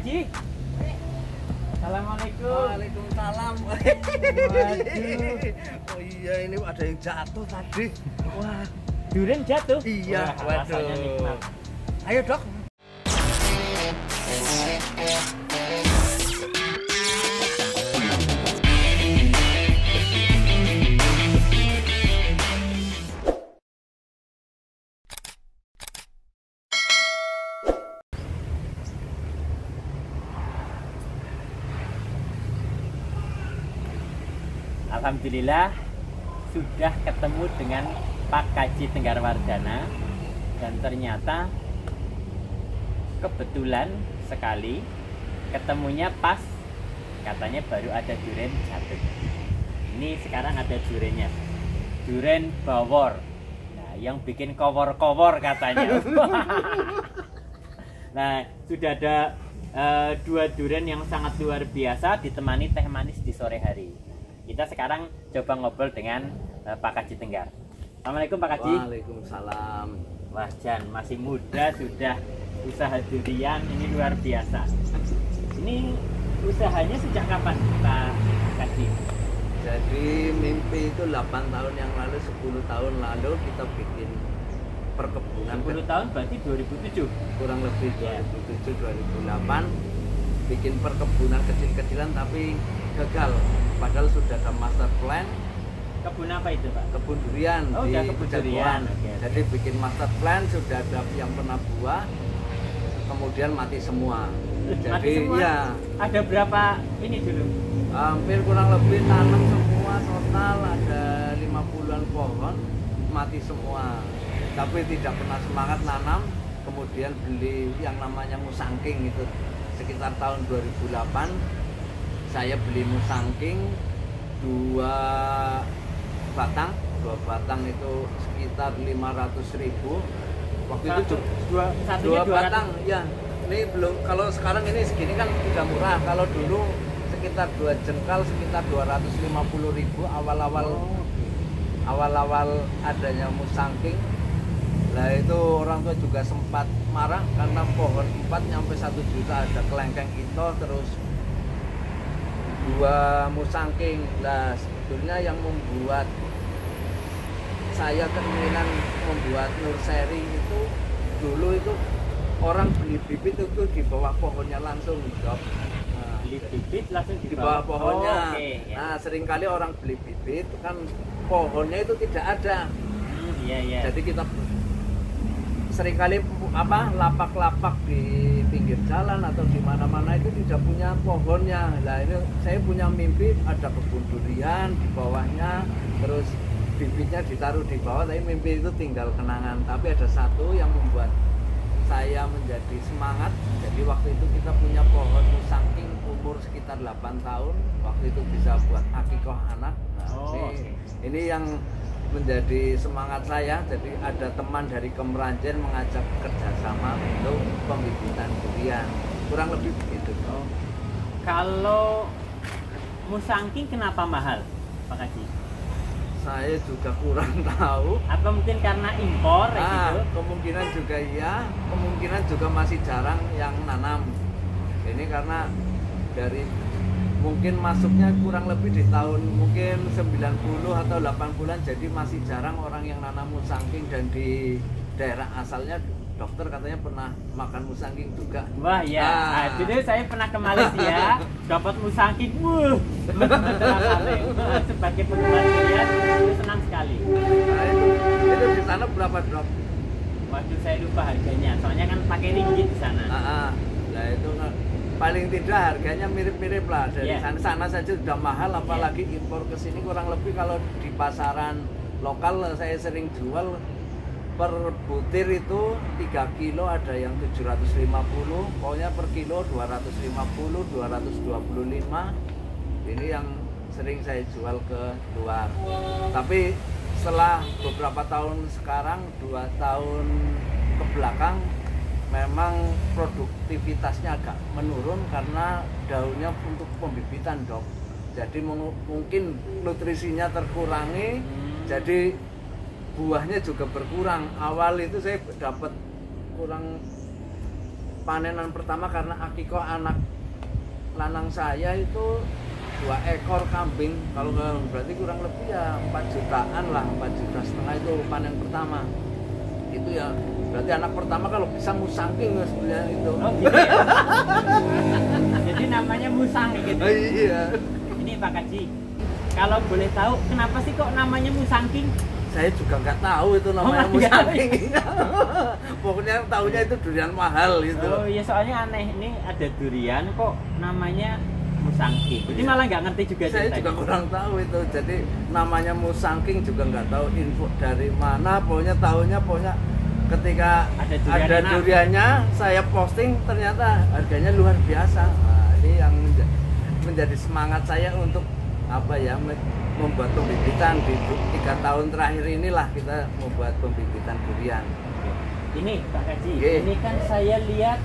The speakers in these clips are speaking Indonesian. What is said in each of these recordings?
Haji. Assalamualaikum. Waalaikumsalam. Waduh. Oh iya, ini ada yang jatuh tadi. Wah, Durian jatuh. iya. Wah, rasanya nikmat. Ayo dok. Alhamdulillah sudah ketemu dengan Pak Kaji Tenggarwardana, dan ternyata kebetulan sekali ketemunya pas katanya baru ada durian jatuh. Ini sekarang ada duriannya, durian bawor. Nah, yang bikin kowor-kowor katanya. Nah, sudah ada dua durian yang sangat luar biasa ditemani teh manis di sore hari. Kita sekarang coba ngobrol dengan Pak Kaji Tenggar. Assalamualaikum Pak Kaji. Waalaikumsalam. Wah Jan, masih muda sudah usaha durian, ini luar biasa. Ini usahanya sejak kapan Pak Kaji? Jadi mimpi itu 8 tahun yang lalu, 10 tahun lalu kita bikin perkebunan. 10 tahun berarti 2007? Kurang lebih 2007-2008 bikin perkebunan kecil-kecilan tapi gagal. Padahal sudah ada master plan. Kebun apa itu Pak? Kebun durian di kebun durian. Jadi bikin master plan, sudah ada yang pernah buah, kemudian mati semua. Mati semua? Ya ada berapa ini dulu? hampir kurang lebih tanam semua total ada 50-an pohon, mati semua. Tapi tidak pernah semangat nanam. Kemudian beli yang namanya musangking itu sekitar tahun 2008. Saya beli musangking 2 batang itu sekitar 500.000. Waktu itu dua batang ya. Ini belum, kalau sekarang ini segini kan sudah murah. Kalau dulu sekitar 2 jengkal sekitar 250.000 awal-awal adanya musangking. Lah itu orang tua juga sempat marah karena pohon 4 nyampe 1 juta, ada kelengkeng itu, terus 2 musangking. Lah sebetulnya yang membuat saya keinginan membuat nursery itu dulu itu orang beli bibit itu di bawah pohonnya langsung, Dok. Nah, Beli bibit langsung di bawah pohonnya. Okay, ya. Nah, seringkali orang beli bibit kan pohonnya itu tidak ada. Iya. Jadi kita seringkali lapak-lapak di pinggir jalan atau di mana-mana itu tidak punya pohonnya. Nah, ini saya punya mimpi ada kebun durian di bawahnya, terus bibitnya ditaruh di bawah, tapi mimpi itu tinggal kenangan. Tapi ada satu yang membuat saya menjadi semangat. Jadi waktu itu kita punya pohon musangking umur sekitar 8 tahun. Waktu itu bisa buat akikoh anak. Nah, ini yang menjadi semangat saya. Jadi ada teman dari Kemeranjen mengajak kerjasama untuk pembibitan durian, kurang lebih begitu. Kalau musangking kenapa mahal Pak Kaji? Saya juga kurang tahu. Apa mungkin karena impor gitu? Kemungkinan juga iya, kemungkinan juga masih jarang yang nanam. Ini karena dari mungkin masuknya kurang lebih di tahun mungkin 90 atau 80-an, jadi masih jarang orang yang nanam musangking. Dan di daerah asalnya dokter katanya pernah makan musangking juga. Wah ya, jadi saya pernah ke Malaysia dapat musangking, sebagai penggemar durian itu senang sekali. Nah, itu di sana berapa, Dok? Waduh, saya lupa harganya, soalnya kan pakai ringgit di sana. Nah itu paling tidak harganya mirip-mirip lah dari sana saja sudah mahal, apalagi impor ke sini. Kurang lebih kalau di pasaran lokal saya sering jual per butir itu 3 kilo ada yang 750, pokoknya per kilo 250, 225. Ini yang sering saya jual ke luar. Tapi setelah beberapa tahun sekarang, 2 tahun ke belakang, memang produktivitasnya agak menurun karena daunnya untuk pembibitan, Dok. Jadi mungkin nutrisinya terkurangi, jadi buahnya juga berkurang. Awal itu saya dapat kurang panenan pertama karena akikoh anak lanang saya itu 2 ekor kambing. Kalau berarti kurang lebih ya 4 jutaan lah, 4,5 juta itu panen pertama. Itu ya berarti anak pertama kalau bisa musangking sebenarnya itu. Oh gitu ya. Jadi namanya musangking gitu. Oh, iya. Ini Pak Kaji, kalau boleh tahu kenapa sih kok namanya musangking? Saya juga nggak tahu itu namanya musangking. Pokoknya tahunya itu durian mahal gitu. Oh iya, soalnya aneh, ini ada durian kok namanya musangking. Jadi malah nggak ngerti juga. Saya juga kurang tahu itu. Jadi namanya musangking juga nggak tahu info dari mana. Pokoknya tahunya ketika ada duriannya, saya posting ternyata harganya luar biasa. Nah, ini yang menjadi semangat saya untuk apa ya, membuat pembibitan di 3 tahun terakhir inilah kita membuat pembibitan durian. Ini Pak Kaji, ini kan saya lihat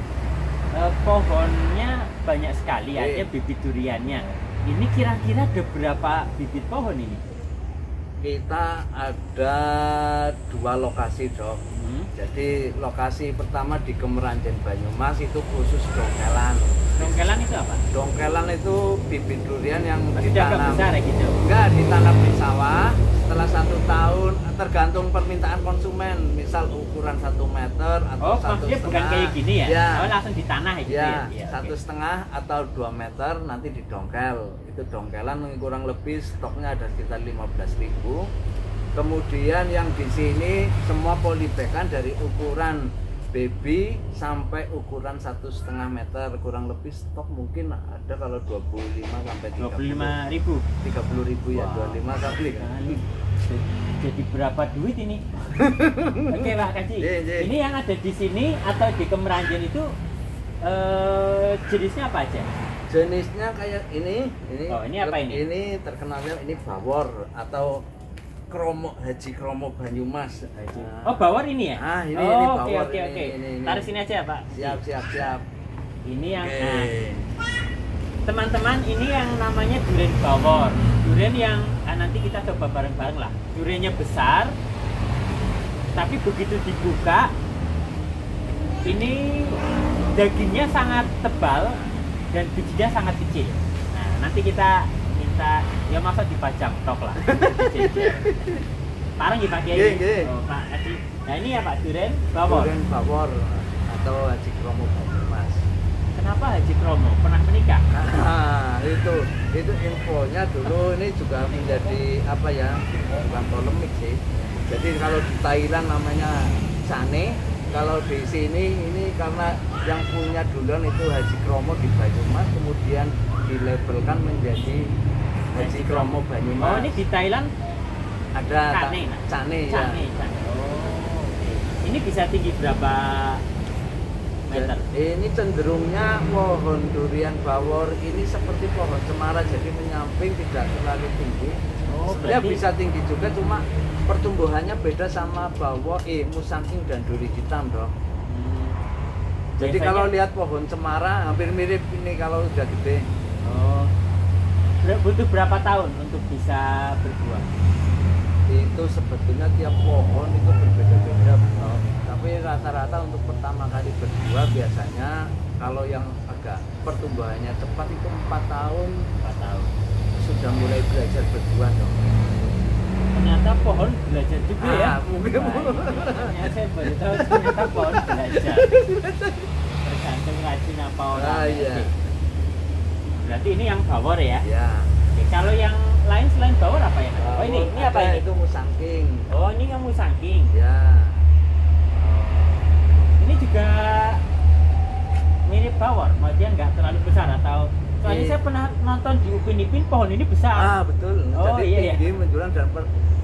pohonnya banyak sekali, ada bibit duriannya. Ini kira-kira ada berapa bibit pohon ini? Kita ada 2 lokasi, Dok. Jadi lokasi pertama di Kemeranjen Banyumas itu khusus dongkelan. Dongkelan itu apa? Dongkelan itu bibit durian yang ditanam. Besar ya gitu? Enggak, ditanam di sawah. Setelah 1 tahun tergantung permintaan konsumen. Misal ukuran 1 meter atau 1,5. Bukan kayak gini ya? Ya. Oh, langsung di tanah ya? Ya, 1,5 atau 2 meter nanti didongkel. Itu dongkelan kurang lebih stoknya ada sekitar 15.000. Kemudian yang di sini semua polybagan dari ukuran baby sampai ukuran 1,5 meter, kurang lebih stok mungkin ada kalau 25 sampai 25.000. 30.000 ya, wow. 25 sampai. Jadi berapa duit ini? Oke Pak Kaji. Ini yang ada di sini atau di Kemeranjen itu jenisnya apa aja? Jenisnya kayak ini. Oh, ini apa ini? Ini terkenalnya ini bawor atau Kromo, Haji Kromo Banyumas. Oh, bawor ini ya? Ah, ini bawor. Oke. Ini. Taruh sini aja, Pak. Siap. Ini yang teman-teman, ini yang namanya durian bawor. Durian yang nanti kita coba bareng-bareng lah. Duriannya besar, tapi begitu dibuka, ini dagingnya sangat tebal dan bijinya sangat kecil. Nah, nanti kita ya masa dipajang tok lah. Parang ya Pak Kiai. Oh, Pak Haji. Nah, ini ya Pak durian bawor. Durian bawor atau Haji Kromo Banyumas. Kenapa Haji Kromo? Pernah menikah? Nah, itu infonya dulu ini juga menjadi apa ya? Bukan polemik sih. Jadi kalau di Thailand namanya Sane, kalau di sini ini karena yang punya duluan itu Haji Kromo di Banyumas, kemudian dilabelkan menjadi Haji Kromo Banyumas. Oh, ini di Thailand ada Cane ya. Oh, ini bisa tinggi berapa meter? Ini cenderungnya pohon durian bawor ini seperti pohon cemara, jadi menyamping, tidak terlalu tinggi. Oh, dia bisa tinggi juga, cuma pertumbuhannya beda sama bawor, musangking dan duri hitam, Dok. Jadi kalau lihat pohon cemara hampir mirip ini kalau udah gede. Oh. Butuh berapa tahun untuk bisa berbuah? Itu sebetulnya tiap pohon itu berbeda-beda. Tapi rata-rata untuk pertama kali berbuah biasanya kalau yang agak pertumbuhannya cepat itu 4 tahun. 4 tahun. Sudah mulai belajar berbuah, Dok. Ternyata pohon belajar juga ya? Mungkin. Ternyata saya baru tahu ternyata pohon belajar. Tergantung rajin apa orang. Iya. Berarti ini yang bawor ya? Iya. Kalau yang lain selain bawor apa ya? Oh ini apa ini? Itu musangking. Oh ini yang musangking. Ya. Ini juga mirip bawor, dia nggak terlalu besar atau? Soalnya saya pernah nonton di Upin Ipin, pohon ini besar. Betul. Oh, jadi tinggi menjulang dan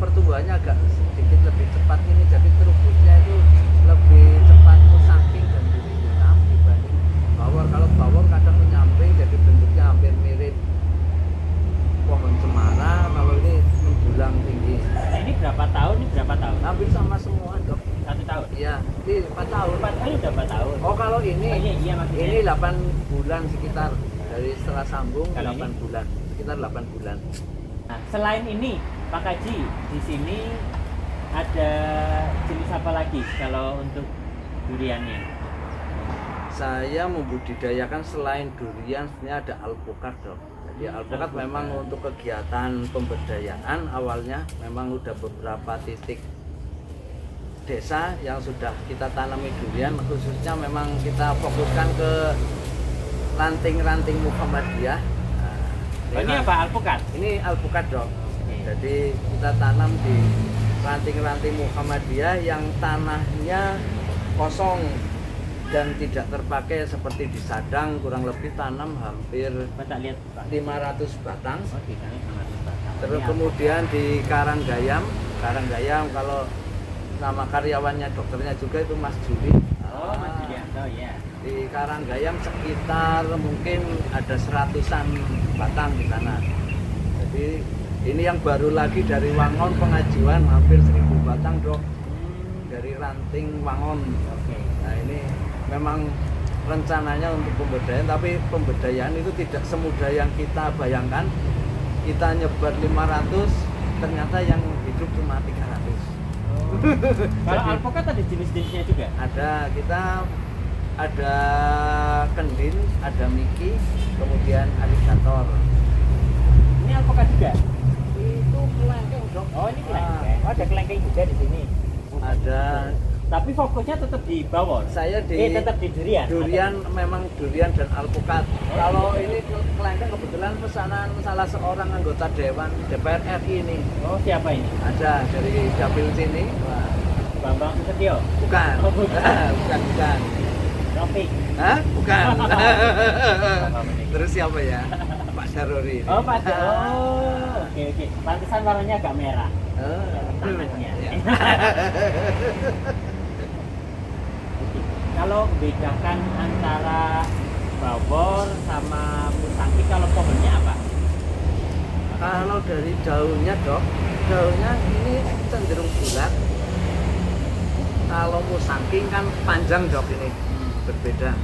pertumbuhannya agak sedikit lebih cepat ini. Jadi terubusnya itu lebih cepat musangking dan duri hitam dibanding bawor. Kalau bawor kadang menyamping, jadi bentuknya hampir mirip pohon cemara. Kalau ini menjulang tinggi. Nah, ini berapa tahun? Ini berapa tahun? Hampir sama semua, Dok. 1 tahun? Iya, ini 4 tahun. 4 tahun udah 4 tahun. Oh, kalau ini, iya, ini 8 bulan sekitar. Dari setelah sambung kalau 8 bulan, sekitar 8 bulan. Nah, selain ini, Pak Kaji, di sini ada jenis apa lagi kalau untuk duriannya? Saya membudidayakan selain durian sebenarnya ada alpukat, Dok. Jadi alpukat memang untuk kegiatan pemberdayaan awalnya memang udah beberapa titik desa yang sudah kita tanami durian, khususnya memang kita fokuskan ke ranting-ranting Muhammadiyah. Nah, ini apa alpukat? Ini alpukat, Dok. Jadi kita tanam di ranting-ranting Muhammadiyah yang tanahnya kosong dan tidak terpakai seperti di Sadang, kurang lebih tanam hampir 500 batang. Terus kemudian di Karanggayam kalau nama karyawannya dokternya juga itu Mas Juli. Mas Julianto ya. Di Karanggayam sekitar mungkin ada 100-an batang di sana. Jadi ini yang baru lagi dari Wangon pengajuan hampir 1000 batang, Dok. Dari ranting Wangon. Nah, ini memang rencananya untuk pemberdayaan, tapi pemberdayaan itu tidak semudah yang kita bayangkan. Kita nyebar 500, ternyata yang hidup cuma 300. Kalau alpukat ada jenis-jenisnya juga? Ada, kita ada kendin, ada miki, kemudian aligator. Ini alpukat juga? Itu kelengkeng, Dok. Oh, ini kelengkeng. Oh, ada kelengkeng juga di sini. Ada. Tapi fokusnya tetap di bawor. Saya di tetap di durian. Durian ada. Memang durian dan alpukat. Kalau ini kelengkeng kebetulan pesanan salah seorang anggota dewan DPR RI ini. Oh, siapa ini? Ada dari Dapil sini. Wah, Bambang Susatyo. Bukan. Oh, bukan. bukan. Taufik. Hah? Bukan. Terus siapa ya? Pak Sarori. Oh, Pak. Oh, oke. Pantesan warnanya agak merah. Tangannya. Ya. Kalau bedakan antara bawor sama musangki, kalau pohonnya apa? Kalau dari daunnya, Dok, daunnya ini cenderung bulat. Kalau musangking kan panjang, Dok, ini berbeda.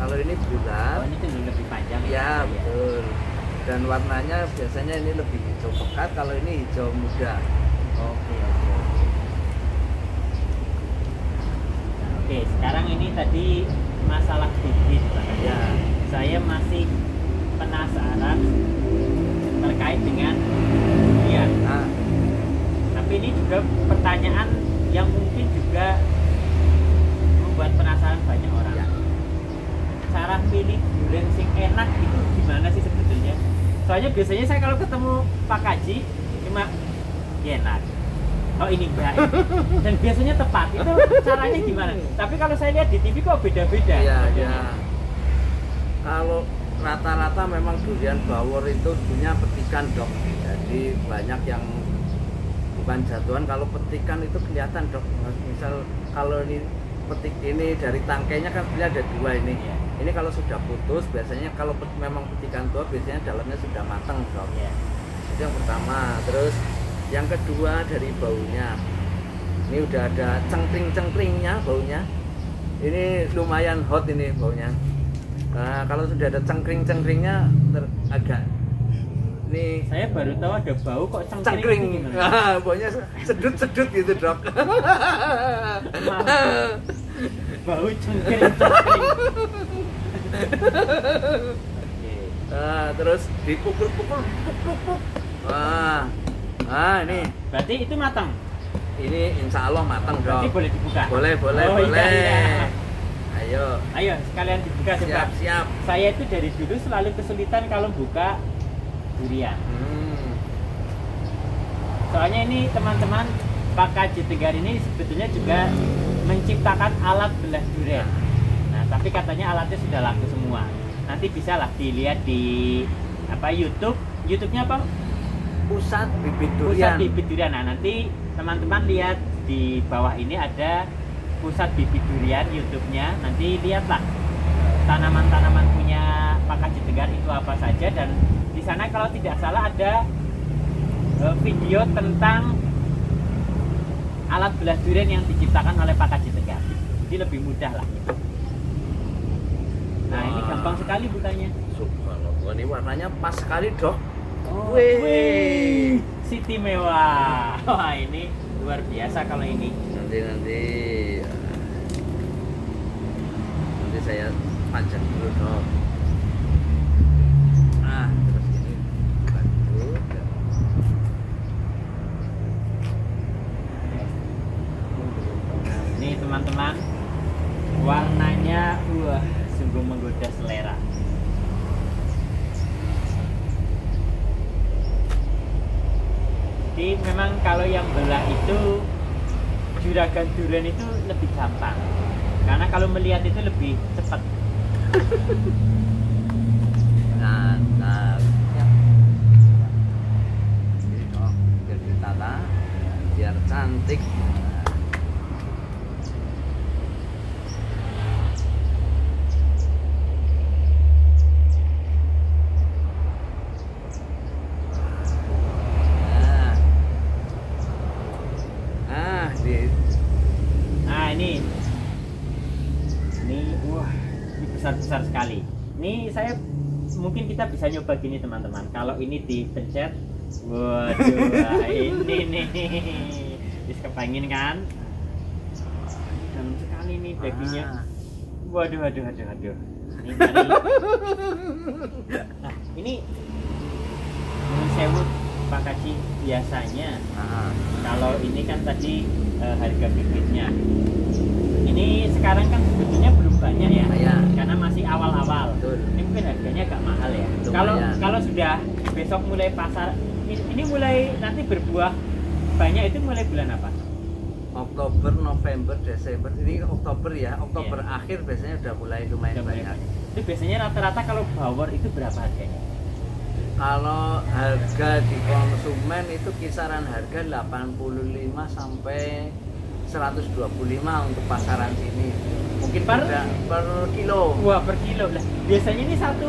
Kalau ini bulat. Oh, ini cenderung lebih panjang. Ya, betul. Dan warnanya biasanya ini lebih hijau pekat. Kalau ini hijau muda. Oke. Oke, sekarang ini tadi masalah bibit, Pak. Ya. Saya masih penasaran terkait dengan durian. Nah, Tapi ini juga pertanyaan yang mungkin juga membuat penasaran banyak orang. Ya. Cara pilih durian sing enak itu gimana sih sebetulnya? Soalnya biasanya saya kalau ketemu Pak Kaji cuma enak. Oh, ini baik. Dan biasanya tepat. Itu caranya gimana? Tapi kalau saya lihat di TV kok beda-beda. Iya, ya. Kalau rata-rata memang durian bawor itu punya petikan, Dok. Jadi banyak yang bukan jatuhan, kalau petikan itu kelihatan, Dok. Misal kalau ini petik ini dari tangkainya kan sebenarnya ada dua ini. Iya. Ini kalau sudah putus, biasanya kalau memang petikan tua biasanya dalamnya sudah matang, Dok. Iya. Itu yang pertama. Terus yang kedua dari baunya. Ini udah ada cengkring-cengkringnya baunya. Ini lumayan hot ini baunya. Nah, kalau sudah ada cengkring-cengkringnya agak ini Saya baru tahu ada bau kok cengkring. cengkring. Itu gimana? Nah, baunya sedut-sedut gitu, Dok. Bau cengkring. Nah, terus dipukul-pukul. Nah, ini. Berarti itu matang. Ini insya Allah matang, Dok. Berarti boleh dibuka. Boleh. Oh, iya. Ayo, Sekalian dibuka coba. siap. Saya itu dari dulu selalu kesulitan kalau buka durian. Soalnya ini teman-teman Pak Kaji Tegar ini sebetulnya juga menciptakan alat belah durian. Nah, tapi katanya alatnya sudah laku semua. Nanti bisa lah dilihat di YouTube. YouTube-nya apa? Pusat bibit durian. Pusat bibit durian. Nah, nanti teman-teman lihat di bawah ini ada Pusat Bibit Durian YouTube-nya. Nanti lihatlah tanaman-tanaman punya Pak Kaji Tegar itu apa saja, dan di sana kalau tidak salah ada video tentang alat belah durian yang diciptakan oleh Pak Kaji Tegar. Jadi lebih mudah lah. Nah, ini gampang sekali bukanya. Subhanallah, ini warnanya pas sekali, Dok. Oh, Wih. Siti mewah. Wah, ini luar biasa kalau ini. Nanti saya Panjang dulu dong. Nah, terus ini bantu. Ini teman-teman, warnanya wah sungguh menggoda selera. Jadi memang kalau yang belah itu juragan durian itu lebih gampang, karena kalau melihat itu lebih cepat. Nah, ya. Ini dong, biar ditata, biar cantik. Besar sekali. Ini saya mungkin kita bisa nyoba gini teman-teman. Kalau ini dipencet, waduh, ini nih, bisa kepengin kan? Dalam sekali nih dagingnya. Waduh. Ini dari. Nah, ini menurut sewu Pak Kaji biasanya. Kalau ini kan tadi harga bibitnya. Ini sekarang kan sebetulnya belum banyak ya, karena masih awal-awal. Ini mungkin harganya agak mahal ya. Kalau sudah besok mulai pasar, ini mulai nanti berbuah banyak itu mulai bulan apa? Oktober, November, Desember. Ini Oktober ya, Oktober akhir biasanya udah mulai lumayan banyak. Itu biasanya rata-rata kalau bawor itu berapa harganya? Kalau harga di konsumen itu kisaran harga 85 sampai 125 untuk pasaran sini. Mungkin per kilo. Wah, per kilo lah. Biasanya ini satu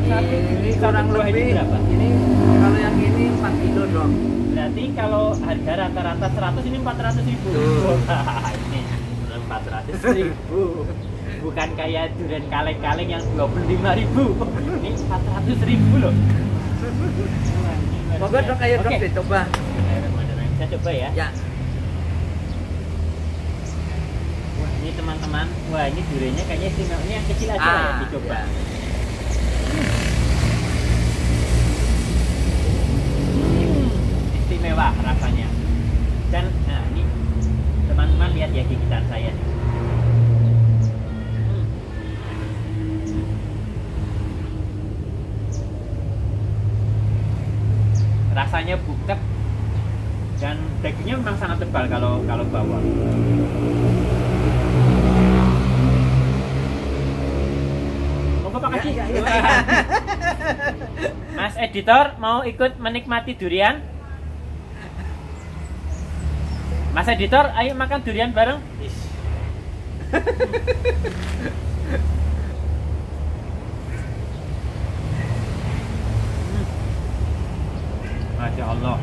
ini kurang lebih berapa? Ini kalau yang ini 4 kilo dong. Berarti kalau harga rata-rata 100 ini 400.000. Wah, ini 400.000. Bukan kayak durian kaleng-kaleng yang 25.000. Ini 400.000 loh. Monggo dong, ayo dong dicoba. Saya coba ya. Ya. Ini teman-teman, wah ini duriannya kayaknya istimewa. Ini yang kecil aja ya, dicoba. Ya. Istimewa rasanya. Dan nah ini teman-teman lihat ya gigitan saya nih. Rasanya buket dan dagingnya memang sangat tebal kalau bawang. Pak Kaji. Mas editor mau ikut menikmati durian? Mas editor, ayo makan durian bareng. Masya Allah.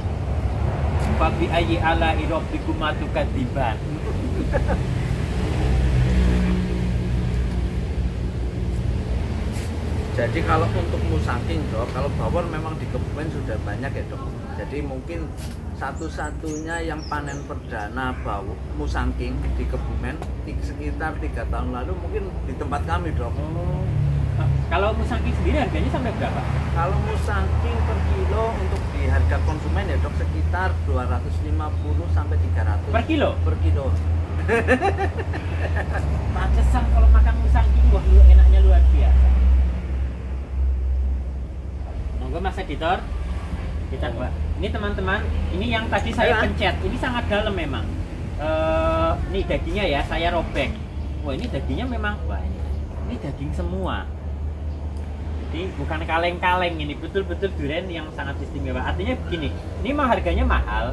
Fabi ayyi ala rabbikum tukadziban. Jadi kalau untuk musangking dok, kalau bawor memang di Kebumen sudah banyak ya dok. Jadi mungkin satu-satunya yang panen perdana bawor musangking di Kebumen sekitar 3 tahun lalu mungkin di tempat kami dok. Kalau musangking sendiri harganya sampai berapa? Kalau musangking per kilo untuk di harga konsumen ya dok sekitar 250 sampai 300 per kilo? Per kilo. Pantesan kalau makan musangking wah enaknya luar biasa. Monggo Mas editor, kita coba. Ini teman-teman, ini yang tadi saya pencet, ini sangat dalam memang. Ini dagingnya ya, saya robek. Wah ini dagingnya memang, wah ini daging semua. Jadi bukan kaleng-kaleng, ini betul-betul durian yang sangat istimewa. Artinya begini, ini memang harganya mahal,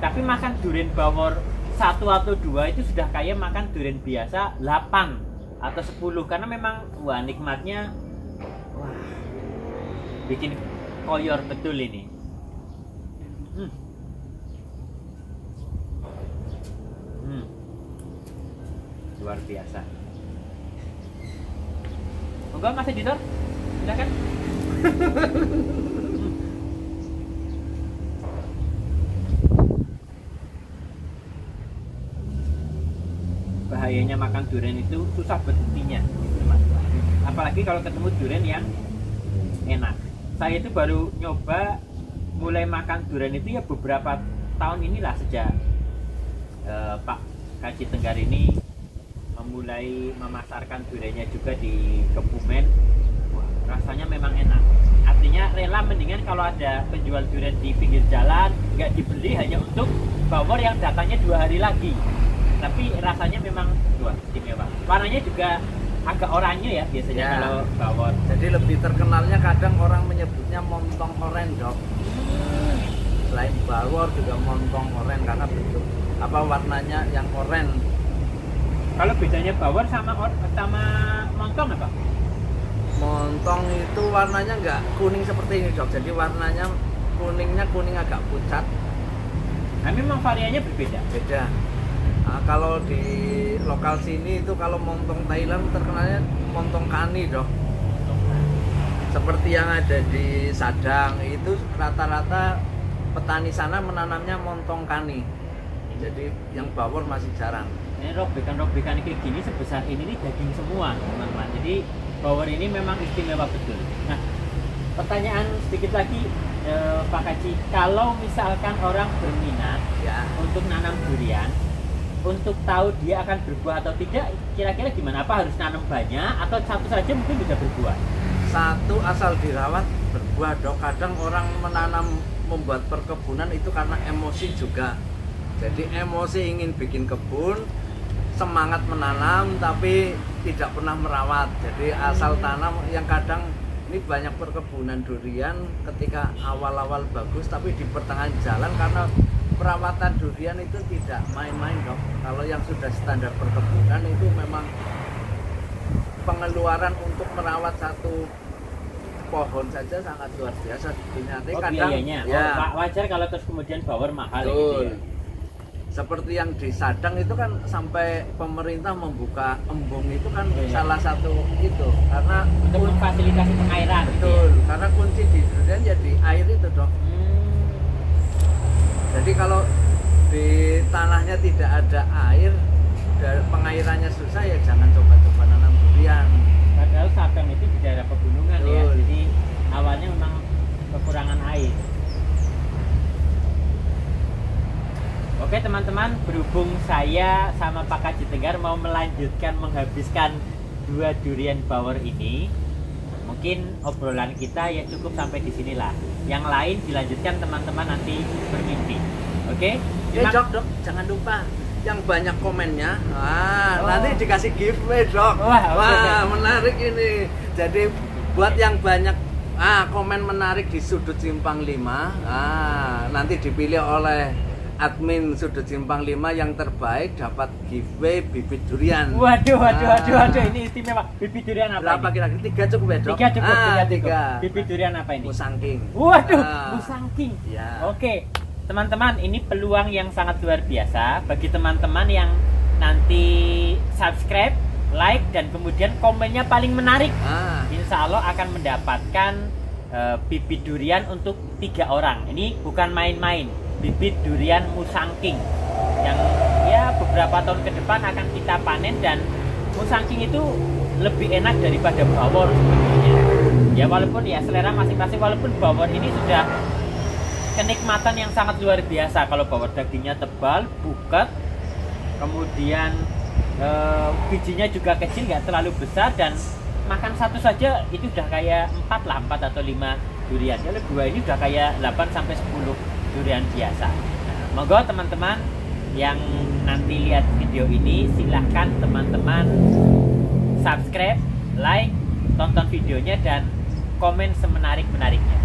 tapi makan durian bawor 1 atau 2 itu sudah kayak makan durian biasa 8 atau 10, karena memang wah nikmatnya, wah bikin koyor betul ini. Luar biasa. Monggo Mas editor, silakan. Bahayanya makan durian itu susah berhentinya, teman-teman. apalagi kalau ketemu durian yang enak. Saya itu baru nyoba mulai makan durian itu ya beberapa tahun inilah, sejak Pak Kaji Tenggar ini memulai memasarkan duriannya juga di Kebumen. Wah, rasanya memang enak. Artinya rela mendingan kalau ada penjual durian di pinggir jalan nggak dibeli hanya untuk bawor yang datangnya 2 hari lagi. Tapi rasanya memang luar istimewa. Warnanya juga agak oranye ya biasanya kalau bawor. Jadi lebih terkenalnya kadang orang menyebutnya montong oren, Dok. Selain bawor juga montong oren karena bentuk warnanya yang oren. Kalau bedanya bawor sama montong apa? Montong itu warnanya nggak kuning seperti ini, Dok. Jadi warnanya kuningnya kuning agak pucat. Nah, memang variannya berbeda. Beda. Nah, kalau di lokal sini itu kalau montong Thailand terkenalnya montong kani, Dok. Seperti yang ada di Sadang itu rata-rata petani sana menanamnya montong kani. Jadi yang bawor masih jarang. Ini robekan-robekan kayak gini sebesar ini daging semua, teman-teman. Jadi bawor ini memang istimewa betul. Nah, pertanyaan sedikit lagi, Pak Kaji, kalau misalkan orang berminat untuk nanam durian, untuk tahu dia akan berbuah atau tidak, kira-kira gimana? Apa harus nanam banyak atau satu saja mungkin bisa berbuah? Satu asal dirawat berbuah, Dok. Kadang orang menanam membuat perkebunan itu karena emosi juga. Jadi emosi ingin bikin kebun, semangat menanam tapi tidak pernah merawat. Jadi asal tanam, yang kadang ini banyak perkebunan durian ketika awal-awal bagus tapi di pertengahan jalan karena perawatan durian itu tidak main-main, Dok. Kalau yang sudah standar perkebunan itu memang pengeluaran untuk merawat satu pohon saja sangat luar biasa. Biayanya. Wajar kalau terus kemudian bawor mahal gitu ya. Seperti yang di Sadang itu kan sampai pemerintah membuka embung itu kan salah satu itu karena untuk memfasilitasi pengairan. Betul, gitu ya? Karena kunci di durian jadi air itu, Dok. Jadi kalau di tanahnya tidak ada air, pengairannya susah, ya jangan coba-coba nanam durian. Padahal Sadang itu di daerah pegunungan. Betul. Ya, jadi awalnya memang kekurangan air. Oke teman-teman, berhubung saya sama Pak Kaji Tenggar mau melanjutkan menghabiskan 2 durian bawor ini, mungkin obrolan kita ya cukup sampai di sinilah. Yang lain dilanjutkan teman-teman nanti bermimpi. Oke? Dok, jangan lupa yang banyak komennya. Nanti dikasih giveaway, Dok. Wah, menarik ini. Jadi buat yang banyak komen menarik di sudut Simpang 5, nanti dipilih oleh admin sudut Simpang 5 yang terbaik dapat giveaway bibit durian. Waduh, ini istimewa. Bibit durian apa? Berapa kira-kira? 3 cukup ya, Dok? 3 cukup. 3. Bibit durian apa ini? Musangking. Waduh, musangking. Ya. Oke, teman-teman, ini peluang yang sangat luar biasa bagi teman-teman yang nanti subscribe, like, dan kemudian komennya paling menarik. Insya Allah akan mendapatkan bibit durian untuk 3 orang. Ini bukan main-main. Bibit durian musangking yang ya beberapa tahun ke depan akan kita panen, dan musangking itu lebih enak daripada bawor sebenarnya. Ya walaupun ya selera masing-masing, walaupun bawor ini sudah kenikmatan yang sangat luar biasa. Kalau bawor dagingnya tebal, buket, kemudian bijinya juga kecil, nggak terlalu besar, dan makan satu saja itu udah kayak 4 atau 5 durian. Kalau 2 ini udah kayak 8 sampai 10 durian biasa. Monggo teman-teman yang nanti lihat video ini, silahkan teman-teman subscribe, like, tonton videonya, dan komen semenarik-menariknya.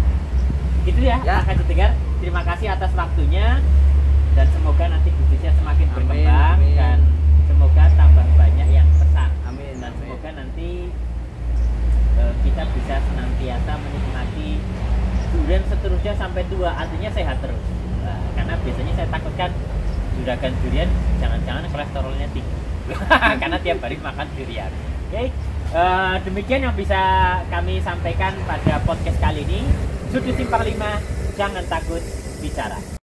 Gitu ya, Pak Kaji Tenggar. Terima kasih atas waktunya, dan semoga nanti bisnisnya semakin berkembang. Amin. Dan semoga tambah banyak yang pesan. Amin. Dan semoga nanti kita bisa senantiasa menikmati durian seterusnya sampai tua, artinya sehat terus. Karena biasanya saya takutkan juragan durian jangan-jangan kolesterolnya tinggi karena tiap hari makan durian. Oke, demikian yang bisa kami sampaikan pada podcast kali ini. Sudut Simpang 5, jangan takut bicara.